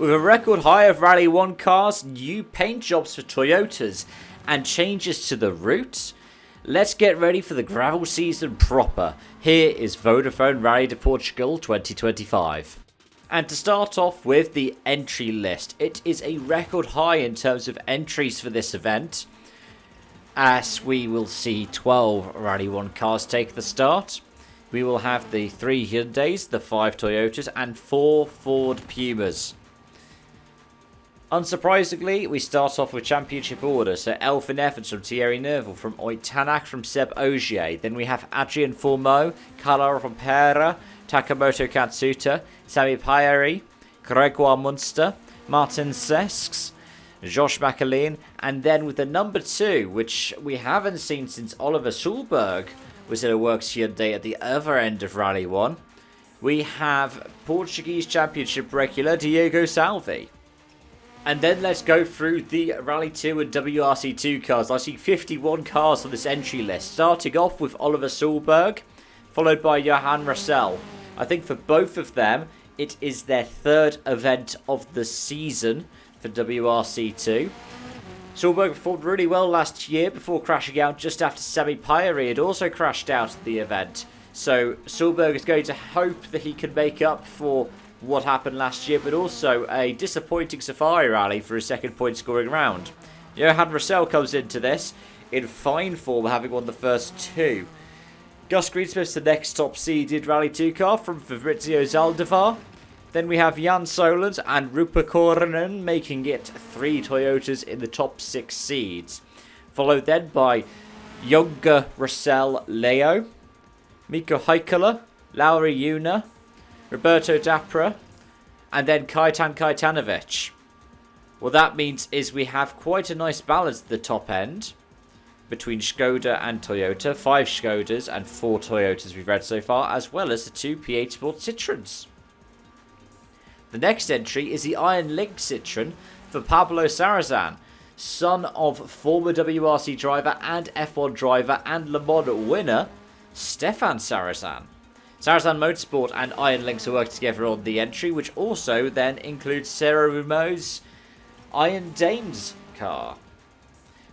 With a record high of Rally 1 cars, new paint jobs for Toyotas, and changes to the route, let's get ready for the gravel season proper. Here is Vodafone Rally de Portugal 2025. And to start off with the entry list, it is a record high in terms of entries for this event, as we will see 12 Rally 1 cars take the start. We will have the 3 Hyundais, the 5 Toyotas, and 4 Ford Pumas. Unsurprisingly, we start off with championship order. So Elfin Evans from Thierry Neuville, from Oitanak from Seb Ogier. Then we have Adrian Formeau, Carlo Rompera, Takamoto Katsuta, Sami Payari, Gregoire Munster, Martin Sesks, Josh McAleen, and then with the number 2, which we haven't seen since Oliver Schulberg was in a Works Hyundai at the other end of Rally 1, we have Portuguese Championship regular Diego Salvi. And then let's go through the Rally 2 and WRC2 cars. I see 51 cars on this entry list, starting off with Oliver Schulberg, followed by Johan Russell. I think for both of them, it is their 3rd event of the season for WRC2. Schulberg performed really well last year before crashing out just after Sami Payari had also crashed out at the event. So Schulberg is going to hope that he can make up for what happened last year, but also a disappointing Safari Rally for his 2nd point scoring round. Johan Russell comes into this in fine form, having won the first 2. Gus Greensmith's the next top seeded Rally 2 car from Fabrizio Zaldivar. Then we have Jan Solans and Rupa Korhonen making it 3 Toyotas in the top 6 seeds. Followed then by Younger Russell Leo, Mikko Heikkila, Lauri Una, Roberto Dapra, and then Kaitan Kaitanovic. What that means is we have quite a nice balance at the top end between Skoda and Toyota. 5 Skodas and 4 Toyotas we've read so far, as well as the 2 P8 Sport Citroens. The next entry is the Iron Link Citroen for Pablo Sarrazin, son of former WRC driver and F1 driver and Le Mans winner Stefan Sarrazin. Sarrazin Motorsport and Iron Links are working together on the entry, which also then includes Sarah Rumeau's Iron Dames car.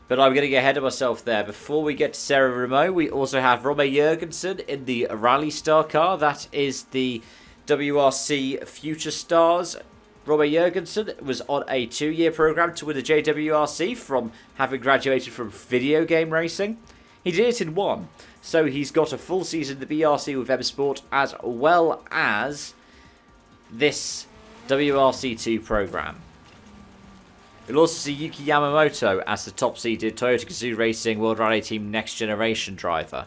But I'm going to get ahead of myself there. Before we get to Sarah Rumeau, we also have Romain Jurgensen in the Rally Star car. That is the WRC Future Stars. Romain Jurgensen was on a 2-year program to win the JWRC from having graduated from video game racing. He did it in 1. So he's got a full season in the BRC with M Sport, as well as this WRC2 program. You'll also see Yuki Yamamoto as the top-seeded Toyota Gazoo Racing World Rally Team Next Generation driver.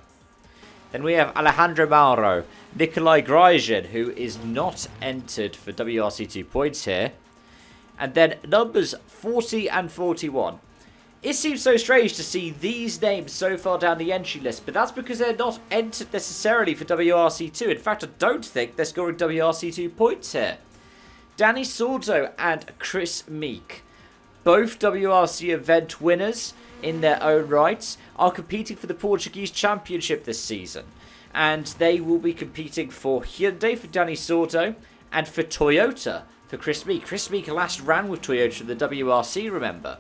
Then we have Alejandro Mauro, Nikolai Gryshin, who is not entered for WRC2 points here. And then numbers 40 and 41. It seems so strange to see these names so far down the entry list, but that's because they're not entered necessarily for WRC2. In fact, I don't think they're scoring WRC2 points here. Danny Sordo and Chris Meek, both WRC event winners in their own rights, are competing for the Portuguese Championship this season. And they will be competing for Hyundai for Danny Sordo and for Toyota for Chris Meek. Chris Meek last ran with Toyota in the WRC, remember.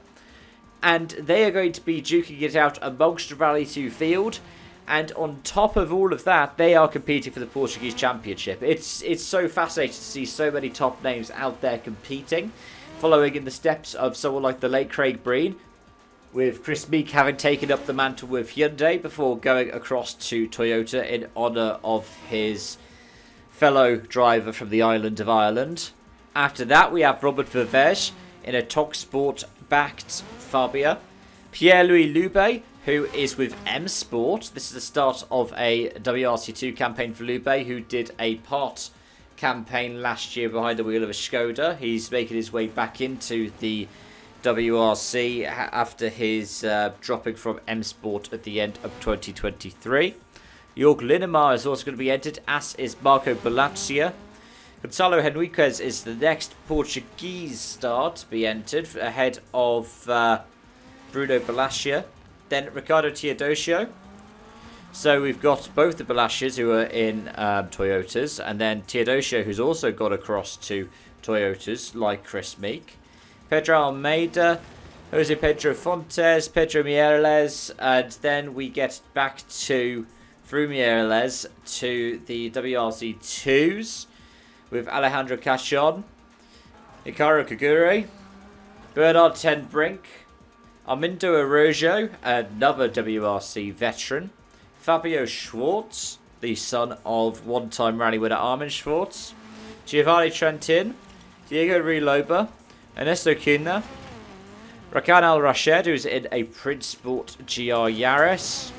And they are going to be duking it out amongst the Rally 2 field. And on top of all of that, they are competing for the Portuguese Championship. It's so fascinating to see so many top names out there competing, following in the steps of someone like the late Craig Breen, with Chris Meek having taken up the mantle with Hyundai before going across to Toyota in honour of his fellow driver from the island of Ireland. After that, we have Robert Verveege in a TalkSport-backed Fabia. Pierre-Louis Loubet, who is with M Sport. This is the start of a WRC2 campaign for Loubet, who did a part campaign last year behind the wheel of a Skoda. He's making his way back into the WRC after his dropping from M Sport at the end of 2023. Jorg Linnemar is also going to be entered, as is Marco Bellaccia. Gonçalo Henriquez is the next Portuguese star to be entered, ahead of Bruno Bellaccia. Then Ricardo Teodosio, So we've got both the Balashas who are in Toyotas, and then Teodosio who's also got across to Toyotas, like Chris Meek. Pedro Almeida, Jose Pedro Fontes, Pedro Mieres, and then we get back to through Mieres to the WRC 2s with Alejandro Cachon, Hikaru Kagure, Bernard Ten Brink, Armindo Arrojo, another WRC veteran, Fabio Schwartz, the son of one-time rally winner Armin Schwartz, Giovanni Trentin, Diego Reloba, Ernesto Cunha, Rakan Al Rashed, who's in a Prince Sport GR Yaris,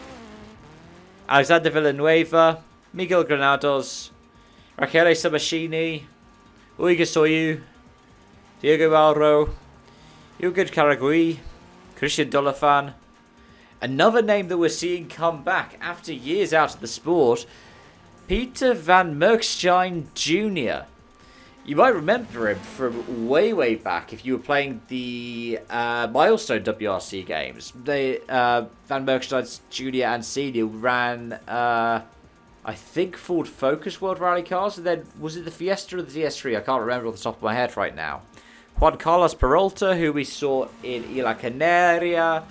Alexander Villanueva, Miguel Granados, Raquel Sabashini, Uiga Soyu, Diego Mauro, Yugad Karagui, Christian Dolafan. Another name that we're seeing come back after years out of the sport, Peter Van Merkstein Jr. You might remember him from way back if you were playing the Milestone WRC games. They Van Merkstein Jr. and Senior ran, I think, Ford Focus World Rally cars, and then was it the Fiesta or the DS3? I can't remember off the top of my head right now. Juan Carlos Peralta, who we saw in Isla Canaria,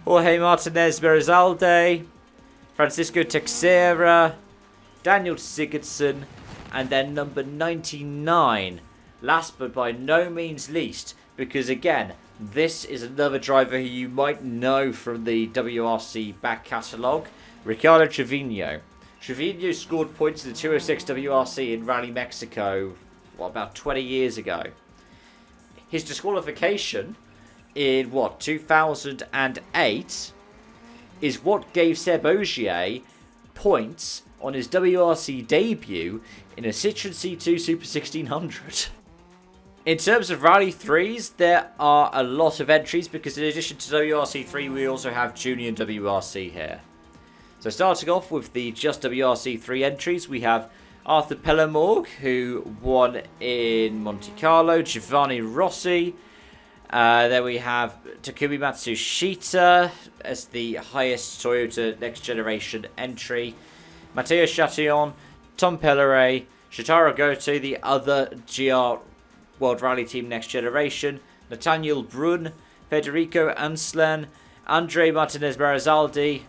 Jorge Martinez Berizalde, Francisco Texera, Daniel Sigurdsson, and then number 99, last but by no means least, because again, this is another driver who you might know from the WRC back catalogue, Ricardo Trevino. Trevino scored points in the 206 WRC in Rally Mexico, about 20 years ago. His disqualification in 2008 is what gave Seb Ogier points on his WRC debut in a Citroen C2 Super 1600. In terms of Rally 3s, there are a lot of entries because in addition to WRC 3 we also have Junior WRC here. So starting off with the just WRC 3 entries, we have Arthur Pellemorg, who won in Monte Carlo, Giovanni Rossi. Then we have Takumi Matsushita as the highest Toyota Next Generation entry. Matteo Chatillon, Tom Pelleray, Shotaro Goto, the other GR World Rally Team Next Generation, Nathaniel Brun, Federico Anslan, Andre Martinez Barazaldi,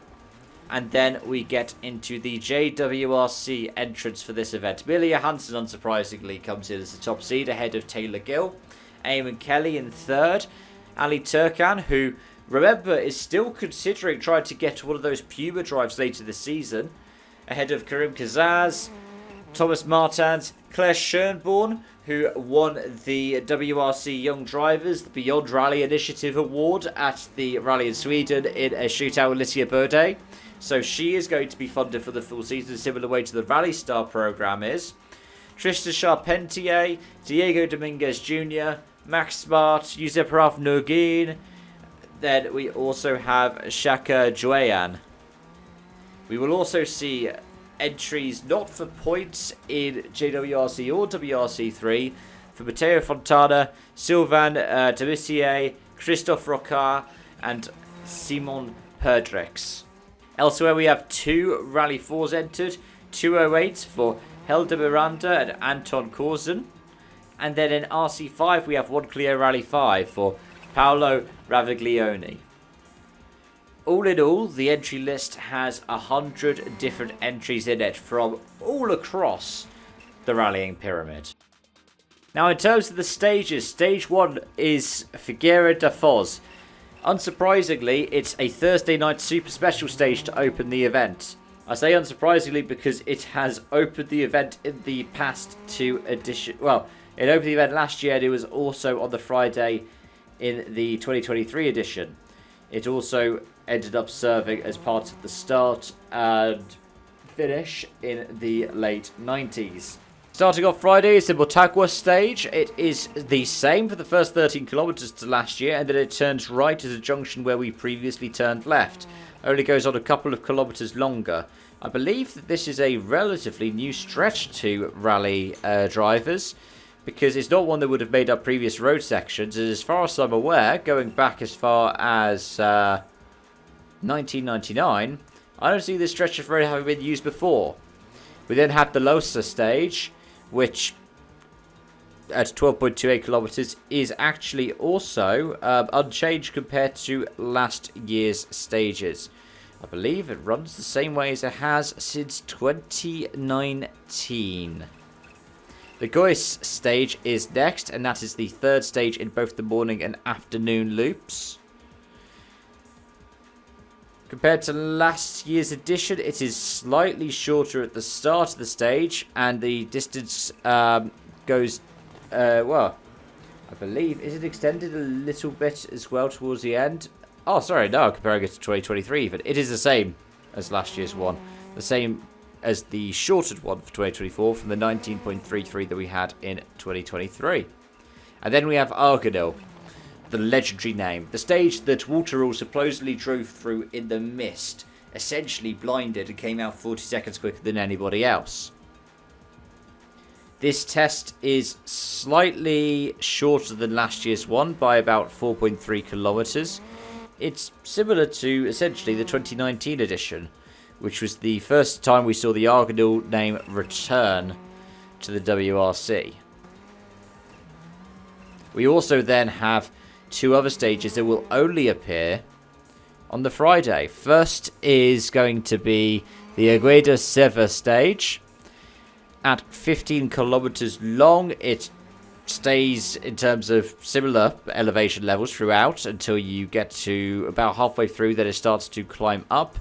and then we get into the JWRC entrance for this event. Amelia Hansen, unsurprisingly, comes in as the top seed ahead of Taylor Gill. Eamon Kelly in third. Ali Turkan, who, remember, is still considering trying to get one of those Puma drives later this season, ahead of Karim Kazaz, Thomas Martins, Claire Schönborn, who won the WRC Young Drivers, the Beyond Rally Initiative Award at the Rally in Sweden in a shootout with Alicia Bode. So she is going to be funded for the full season, similar way to the Rally Star program is. Tristan Charpentier, Diego Dominguez Jr., Max Smart, Yusuf Nurgin. Then we also have Shaka Joyan. We will also see entries not for points in JWRC or WRC3 for Matteo Fontana, Sylvain Demissier, Christophe Rocard, and Simon Perdrex. Elsewhere, we have two Rally 4s entered, 208 for Helder Miranda and Anton Korsen. And then in RC5, we have one Clio Rally 5 for Paolo Raviglione. All in all, the entry list has 100 different entries in it from all across the rallying pyramid. Now, in terms of the stages, stage 1 is Figueira da Foz. Unsurprisingly, it's a Thursday night super special stage to open the event. I say unsurprisingly because it has opened the event in the past two editions. Well, it opened the event last year and it was also on the Friday in the 2023 edition. It also ended up serving as part of the start and finish in the late 90s. Starting off Friday is the Motagua stage. It is the same for the first 13 kilometers to last year, and then it turns right at a junction where we previously turned left. Only goes on a couple of kilometers longer. I believe that this is a relatively new stretch to rally drivers, because it's not one that would have made up previous road sections. And as far as I'm aware, going back as far as 1999, I don't see this stretch of road having been used before. We then have the Losa stage, which at 12.28 kilometers is actually also unchanged compared to last year's stages. I believe it runs the same way as it has since 2019. The Gois stage is next, and that is the third stage in both the morning and afternoon loops. Compared to last year's edition, it is slightly shorter at the start of the stage, and the distance goes, well, I believe, is it extended a little bit as well towards the end? Oh, sorry, no, comparing it to 2023, but it is the same as last year's one. The same as the shortened one for 2024 from the 19.33 that we had in 2023. And then we have Argonil, the legendary name. The stage that Walter supposedly drove through in the mist, essentially blinded and came out 40 seconds quicker than anybody else. This test is slightly shorter than last year's one by about 4.3 kilometers. It's similar to essentially the 2019 edition, which was the first time we saw the Argonil name return to the WRC. We also then have two other stages that will only appear on the Friday. First is going to be the Agueda Seva stage. At 15 kilometers long, it stays in terms of similar elevation levels throughout until you get to about halfway through, then it starts to climb up.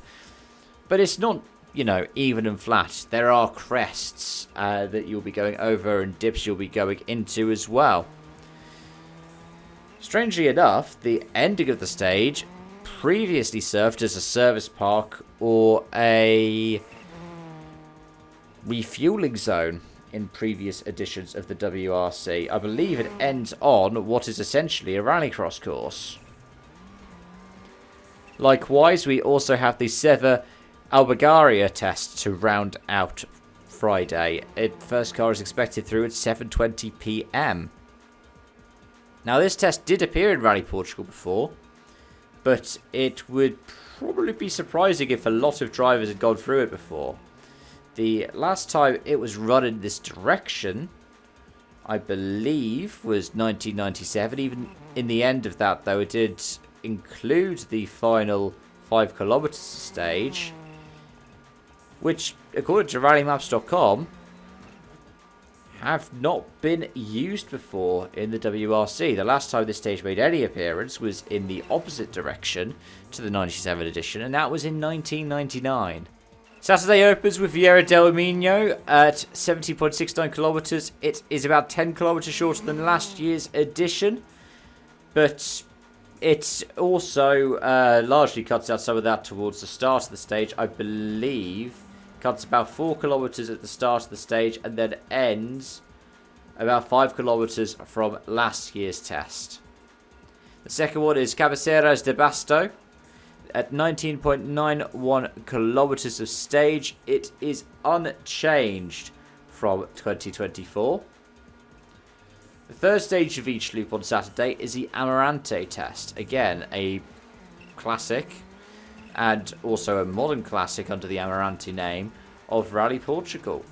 But it's not, you know, even and flat. There are crests that you'll be going over and dips you'll be going into as well. Strangely enough, the ending of the stage previously served as a service park or a refueling zone in previous editions of the WRC. I believe it ends on what is essentially a rallycross course. Likewise, we also have the Seva Albugaria test to round out Friday. First car is expected through at 7:20 PM. Now, this test did appear in Rally Portugal before, but it would probably be surprising if a lot of drivers had gone through it before. The last time it was run in this direction, I believe, was 1997. Even in the end of that, though, it did include the final 5 kilometers stage, which, according to rallymaps.com, have not been used before in the WRC. The last time this stage made any appearance was in the opposite direction to the 97 edition, and that was in 1999. Saturday opens with Vieira del Minho at 70.69 kilometers. It is about 10 kilometers shorter than last year's edition, but it also largely cuts out some of that towards the start of the stage. I believe cuts about 4 kilometers at the start of the stage and then ends about 5 kilometers from last year's test. The second one is Cabeceiras de Basto at 19.91 kilometers of stage. It is unchanged from 2024. The third stage of each loop on Saturday is the Amarante test. Again, a classic and also a modern classic under the Amarante name of Rally Portugal.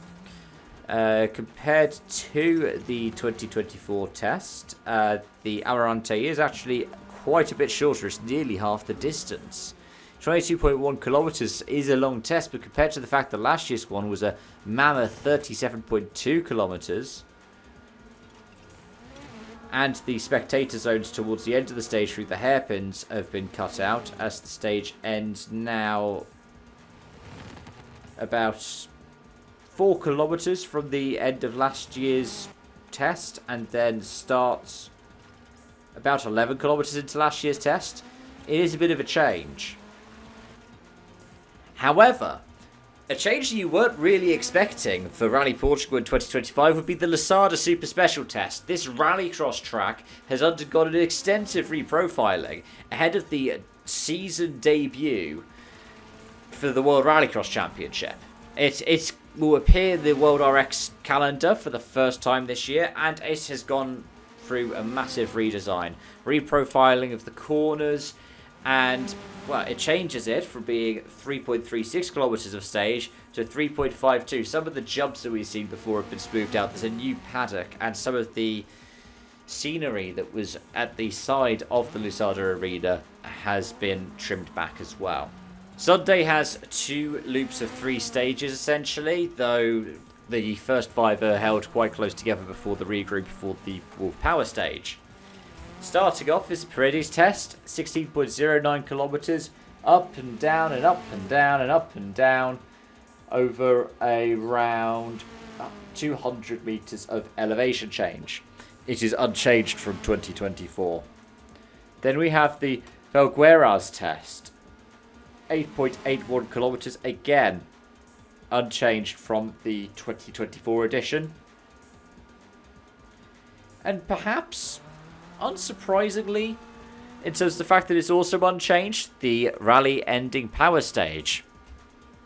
Compared to the 2024 test, the Amarante is actually quite a bit shorter. It's nearly half the distance. 22.1 kilometers is a long test, but compared to the fact that last year's one was a mammoth 37.2 kilometers, and the spectator zones towards the end of the stage through the hairpins have been cut out, as the stage ends now about 4 kilometers from the end of last year's test, and then starts about 11 kilometers into last year's test. It is a bit of a change. However, a change that you weren't really expecting for Rally Portugal in 2025 would be the Lasada Super Special test. This rallycross track has undergone an extensive reprofiling ahead of the season debut for the World Rallycross Championship. It will appear in the World RX calendar for the first time this year, and it has gone through a massive redesign. Reprofiling of the corners, And, well, it changes it from being 3.36 kilometers of stage to 3.52. Some of the jumps that we've seen before have been smoothed out. There's a new paddock, and some of the scenery that was at the side of the Lusada Arena has been trimmed back as well. Sunday has 2 loops of 3 stages, essentially, though the first 5 are held quite close together before the regroup for the Wolf Power stage. Starting off is Paredes test, 16.09 kilometers, up and down and up and down and up and down over around 200 meters of elevation change. It is unchanged from 2024. Then we have the Felgueiras test, 8.81 kilometers, again unchanged from the 2024 edition. And perhaps, unsurprisingly, in terms of the fact that it's also unchanged, the rally ending power stage.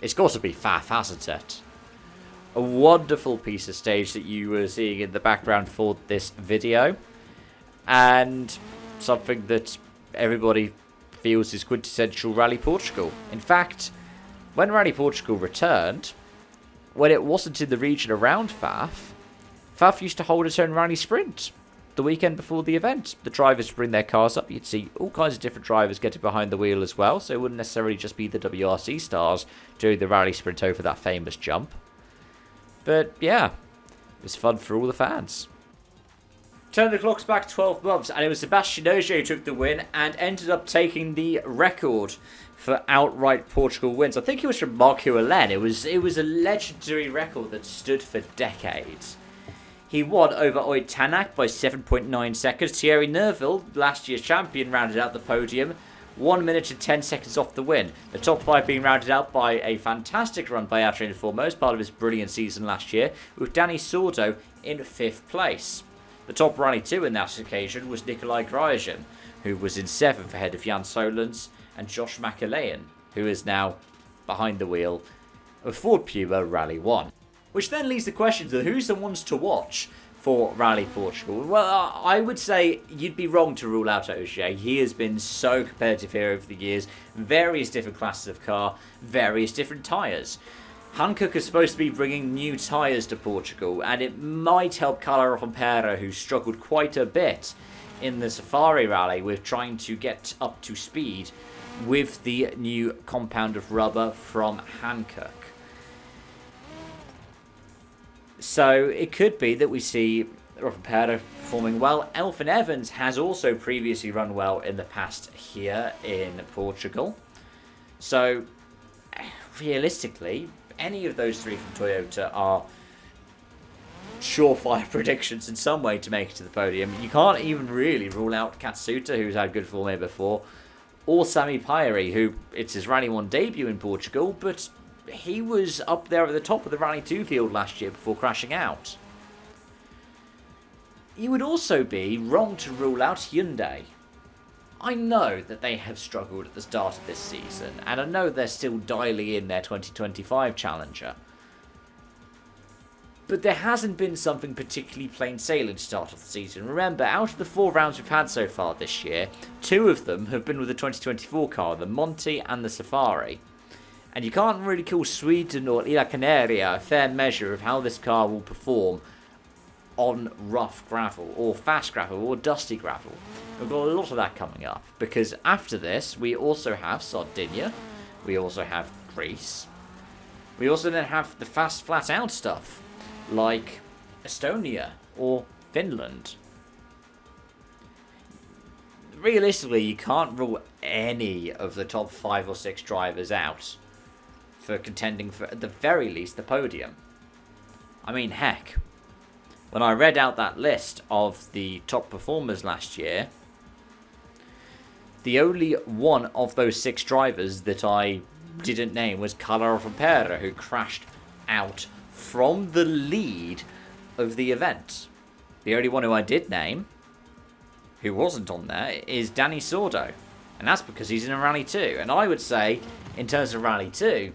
It's got to be faff, hasn't it? A wonderful piece of stage that you were seeing in the background for this video, and something that everybody feels is quintessential Rally Portugal. In fact, when Rally Portugal returned, when it wasn't in the region around Faf used to hold its own rally sprint the weekend before the event. The drivers would bring their cars up. You'd see all kinds of different drivers getting behind the wheel as well, so it wouldn't necessarily just be the WRC stars doing the rally sprint over that famous jump. But yeah, it was fun for all the fans. Turn the clocks back 12 months, and it was Sebastian Ogier who took the win and ended up taking the record for outright Portugal wins. I think it was from Marco Allen. It was a legendary record that stood for decades. He won over Oid Tanak by 7.9 seconds. Thierry Neuville, last year's champion, rounded out the podium. 1 minute and 10 seconds off the win. The top 5 being rounded out by a fantastic run by Adrien Foremost, part of his brilliant season last year, with Danny Sordo in 5th place. The top Rally 2 in that occasion was Nikolai Gryajan, who was in 7th ahead of Jan Solens and Josh McAlean, who is now behind the wheel of Ford Puma Rally 1. Which then leaves the question of who's the ones to watch for Rally Portugal. Well, I would say you'd be wrong to rule out Ogier. He has been so competitive here over the years. Various different classes of car, various different tyres. Hankook is supposed to be bringing new tyres to Portugal, and it might help Carlo Rompera, who struggled quite a bit in the Safari Rally with trying to get up to speed with the new compound of rubber from Hankook. So it could be that we see Rompera performing well. Elfyn Evans has also previously run well in the past here in Portugal. So realistically, any of those 3 from Toyota are surefire predictions in some way to make it to the podium. You can't even really rule out Katsuta, who's had good form here before, or Sami Pairi, who it's his Rally 1 debut in Portugal, but he was up there at the top of the Rally 2 field last year before crashing out. You would also be wrong to rule out Hyundai. I know that they have struggled at the start of this season, and I know they're still dialing in their 2025 challenger. But there hasn't been something particularly plain sailing to start off the season. Remember, out of the 4 rounds we've had so far this year, 2 of them have been with the 2024 car, the Monty and the Safari. And you can't really call Sweden or Ilha Canaria a fair measure of how this car will perform on rough gravel, or fast gravel, or dusty gravel. We've got a lot of that coming up, because after this, we also have Sardinia, we also have Greece, we also then have the fast flat out stuff, like Estonia or Finland. Realistically, you can't rule any of the top 5 or 6 drivers out for contending for, at the very least, the podium. I mean, heck, when I read out that list of the top performers last year, the only one of those 6 drivers that I didn't name was Carlo Rompera, who crashed out from the lead of the event. The only one who I did name, who wasn't on there, is Danny Sordo. And that's because he's in a Rally 2. And I would say, in terms of Rally 2,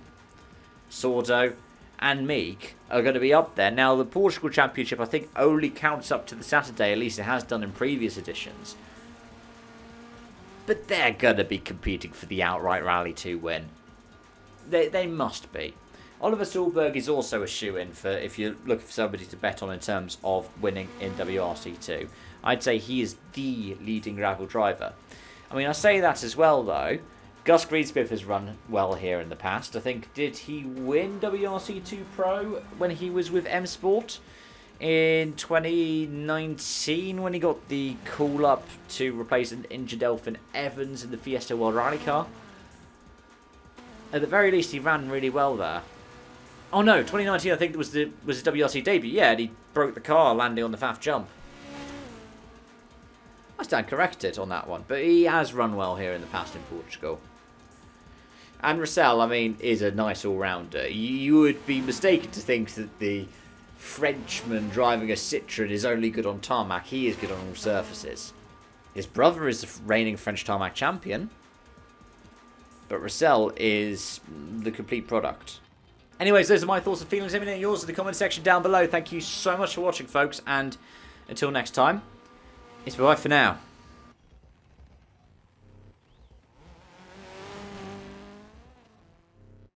Sordo and Meek are going to be up there. Now, the Portugal Championship, I think, only counts up to the Saturday. At least it has done in previous editions. but they're going to be competing for the outright Rally 2 win. They must be. Oliver Solberg is also a shoo-in for if you're looking for somebody to bet on in terms of winning in WRC2. I'd say he is the leading gravel driver. I mean, I say that as well, though. Gus Greensmith has run well here in the past. I think, did he win WRC2 Pro when he was with M Sport in 2019 when he got the call-up to replace an injured Elfyn Evans in the Fiesta World Rally car? At the very least, he ran really well there. Oh no, 2019 I think was his WRC debut. Yeah, and he broke the car landing on the FAF jump. I stand corrected on that one, but he has run well here in the past in Portugal. And Russell, I mean, is a nice all-rounder. You would be mistaken to think that the Frenchman driving a Citroen is only good on tarmac. He is good on all surfaces. His brother is the reigning French tarmac champion, but Russell is the complete product. Anyways, those are my thoughts and feelings. Let me know yours in the comment section down below. Thank you so much for watching, folks, and until next time, it's bye for now.